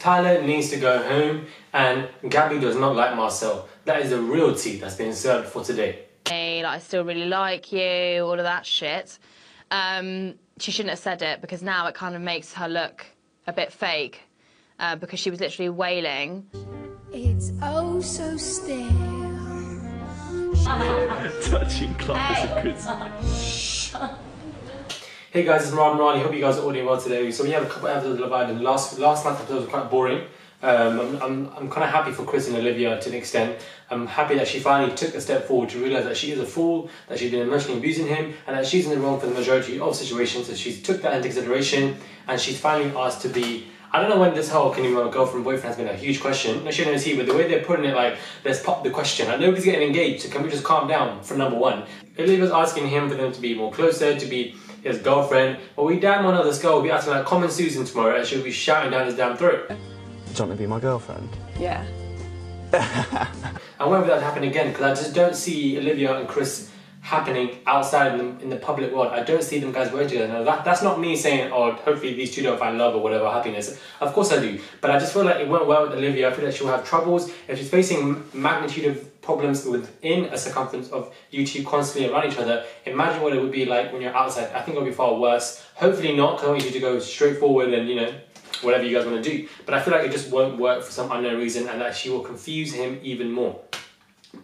Tyla needs to go home, and Gabby does not like Marcel. That is the real tea that's been served for today. Hey, like, I still really like you, all of that shit. She shouldn't have said it, because now it kind of makes her look a bit fake, because she was literally wailing. It's oh so still. Touching class is a good sign. Hey guys, it's Marwan. Hope you guys are all doing well today. So we have a couple episodes of Love Island. Last night's episode was quite boring. I'm kind of happy for Chris and Olivia to an extent. I'm happy that she finally took a step forward to realise that she is a fool, that she's been emotionally abusing him, and that she's in the wrong for the majority of situations. So she's took that into consideration, and she's finally asked to be. I don't know when this whole can you be a girlfriend boyfriend has been a huge question. No, she knows he, but the way they're putting it, like, let's pop the question. Like, nobody's getting engaged, so can we just calm down for number one? Olivia's asking him for them to be more closer, to be his girlfriend. But we damn well know this girl will be acting like Common Susan tomorrow, and she'll be shouting down his damn throat. Do you want to be my girlfriend? Yeah. I won't let that happen again, because I just don't see Olivia and Chris happening outside in the public world. I don't see them guys working together. Now, that's not me saying, oh, hopefully these two don't find love or whatever, happiness. Of course I do. But I just feel like it went well with Olivia. I feel like she'll have troubles. If she's facing magnitude of problems within a circumference of you two constantly around each other, imagine what it would be like when you're outside. I think it'll be far worse. Hopefully not, because I want you to go straight forward and, you know, whatever you guys want to do. But I feel like it just won't work for some unknown reason, and that she will confuse him even more.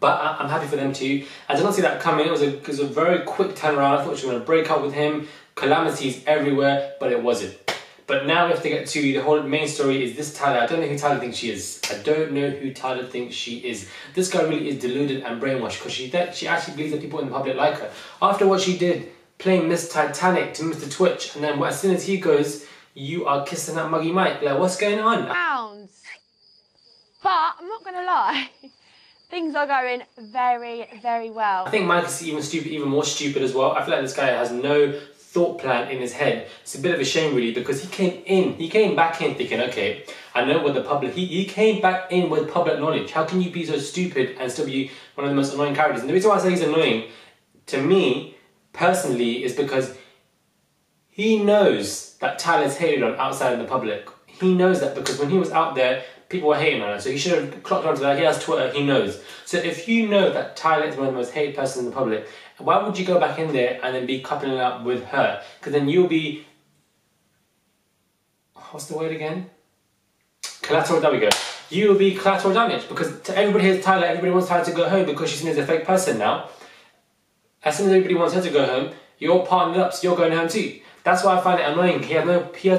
But I'm happy for them too. I did not see that coming. It was a very quick turnaround. I thought she was going to break up with him. Calamities everywhere, but it wasn't. But now we have to get to the whole main story. Is this Tyla? I don't know who Tyla thinks she is. I don't know who Tyla thinks she is. This girl really is deluded and brainwashed, because she actually believes that people in the public like her. After what she did, playing Miss Titanic to Mr. Twitch, and then as soon as he goes, you are kissing that muggy Mike. Like, what's going on? Pounds. But I'm not gonna lie, things are going very, very well. I think Mike is even more stupid as well. I feel like this guy has no thought plan in his head. It's a bit of a shame really, because he came back in thinking, okay, I know what the public, he came back in with public knowledge. How can you be so stupid and still be one of the most annoying characters? And the reason why I say he's annoying, to me, personally, is because he knows that Tyla's hated on outside in the public. He knows that, because when he was out there, people were hating on her. So he should have clocked onto that. He has Twitter, he knows. So if you know that Tyla is one of the most hated persons in the public, why would you go back in there and then be coupling up with her? Because then you'll be... What's the word again? Collateral, there we go. You will be collateral damage, because to everybody here's Tyla, everybody wants Tyla to go home because she's seen as a fake person now. As soon as everybody wants her to go home, you're partnered up, so you're going home too. That's why I find it annoying. He has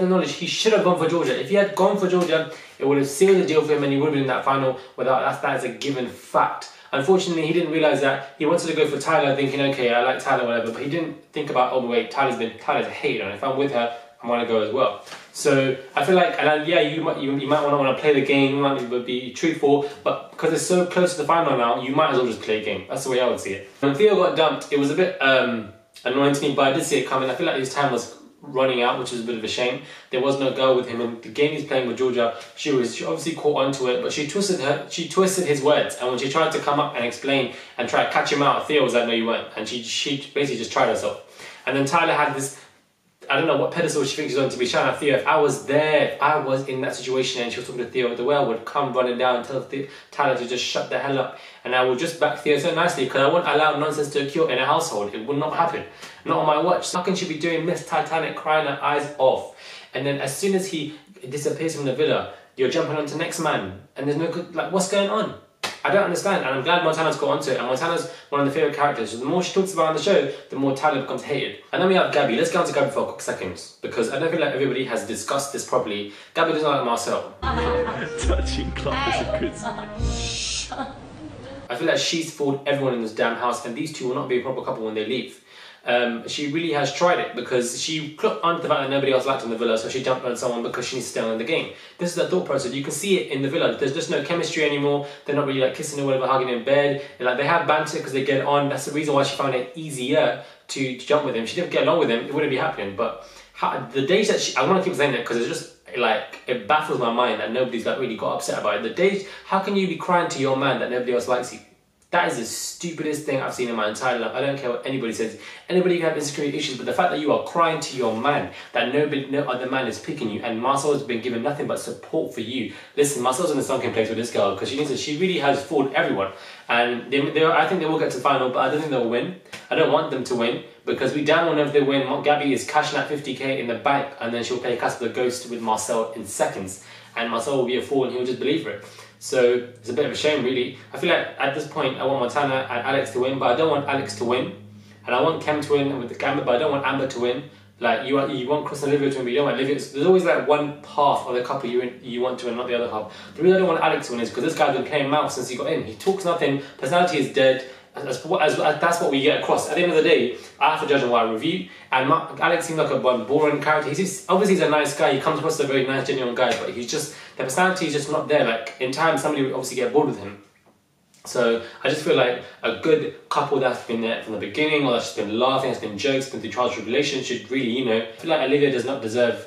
no knowledge. He should have gone for Georgia. If he had gone for Georgia, it would have sealed the deal for him, and he would have been in that final without that is a given fact. Unfortunately, he didn't realise that. He wanted to go for Tyla, thinking, okay, I like Tyla, whatever, but he didn't think about, oh wait, Tyla's hated on. If I'm with her, I want to go as well. So I feel like, and yeah, you might want to play the game, you might be truthful, but because it's so close to the final now, you might as well just play a game. That's the way I would see it. When Theo got dumped, it was a bit annoying to me, but I did see it coming. I feel like his time was running out, which is a bit of a shame. There was no girl with him, and the game he's playing with Georgia, she obviously caught onto it, but she twisted his words, and when she tried to come up and explain and try to catch him out, Theo was like, no you weren't, and she basically just tried herself. And then Tyla had this, I don't know what pedestal she thinks she's on to be shouting at Theo. If I was there, if I was in that situation and she was talking to Theo, the way I would come running down and tell Tyla to just shut the hell up, and I would just back Theo so nicely, because I wouldn't allow nonsense to occur in a household. It would not happen. Not on my watch. How can she be doing Miss Titanic crying her eyes off? And then as soon as he disappears from the villa, you're jumping on to next man, and there's no good, like, what's going on? I don't understand, and I'm glad Montana's got onto it, and Montana's one of the favourite characters, so the more she talks about on the show, the more Tyla becomes hated. And then we have Gabby. Let's get on to Gabby for a quick second, because I don't feel like everybody has discussed this properly. Gabby doesn't like Marcel. Touching class is a good sign. I feel like she's fooled everyone in this damn house, and these two will not be a proper couple when they leave. She really has tried it, because she clocked onto the fact that nobody else liked in the villa, so she jumped on someone because she needs to stay on in the game. This is the thought process. You can see it in the villa. There's just no chemistry anymore. They're not really like kissing or whatever, hugging in bed. And, like, they have banter because they get on. That's the reason why she found it easier to jump with him. She didn't get along with him, it wouldn't be happening. But the days that I want to keep saying it because it's just like, it baffles my mind that nobody's like really got upset about it. The days, how can you be crying to your man that nobody else likes you? That is the stupidest thing I've seen in my entire life. I don't care what anybody says. Anybody can have insecurity issues, but the fact that you are crying to your man, that no other man is picking you, and Marcel has been given nothing but support for you. Listen, Marcel's in a sunken place with this girl because she really has fooled everyone. And I think they will get to the final, but I don't think they'll win. I don't want them to win because we damn well know if they win, Gabby is cashing out 50k in the bank, and then she'll play Casper the Ghost with Marcel in seconds. And Marcel will be a fool and he'll just believe for it. So it's a bit of a shame, really. I feel like at this point I want Montana and Alex to win, but I don't want Alex to win. And I want Kem to win with the Amber, but I don't want Amber to win. Like you want Chris and Olivia to win, but you don't want Olivia. There's always like one half of the couple you want to win, not the other half. The reason I don't want Alex to win is because this guy's been playing mouth since he got in. He talks nothing. Personality is dead. That's what we get across. At the end of the day, I have to judge on what I review. And Alex seems like a boring character. Obviously he's a nice guy. He comes across as a very nice, genuine guy, but the personality is just not there. Like in time, somebody would obviously get bored with him. So I just feel like a good couple that's been there from the beginning, or that's just been laughing, that's been jokes, been through trials and tribulations, should really, I feel like Olivia does not deserve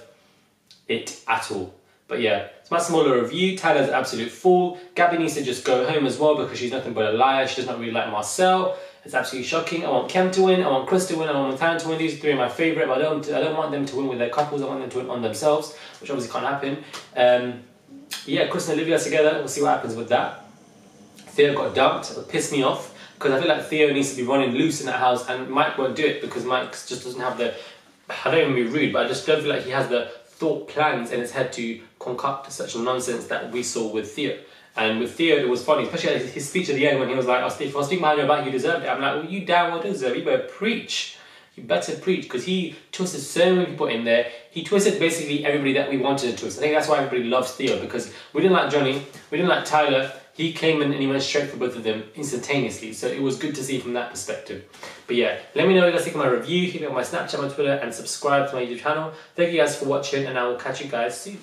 it at all. But yeah, it's my smaller review. Tyla's an absolute fool. Gabby needs to just go home as well because she's nothing but a liar. She does not really like Marcel. It's absolutely shocking. I want Kem to win. I want Chris to win. I want Montana to win. These three are my favourite, but I don't want them to win with their couples. I want them to win on themselves, which obviously can't happen. Yeah, Chris and Olivia together. We'll see what happens with that. Theo got dumped. It pissed me off because I feel like Theo needs to be running loose in that house, and Mike won't do it because Mike just doesn't have the. I don't even be rude, but I just don't feel like he has the thought plans in his head to concoct such nonsense that we saw with Theo. And with Theo, it was funny, especially his speech at the end when he was like, if I was speaking behind your back, you deserved it. I'm like, well, you damn well deserve it. You better preach. You better preach, because he twisted so many people in there. He twisted basically everybody that we wanted to twist. I think that's why everybody loves Theo, because we didn't like Johnny, we didn't like Tyler. He came in and he went straight for both of them instantaneously. So it was good to see from that perspective. But yeah, let me know what you guys think of my review. Hit me on my Snapchat, my Twitter, and subscribe to my YouTube channel. Thank you guys for watching, and I will catch you guys soon.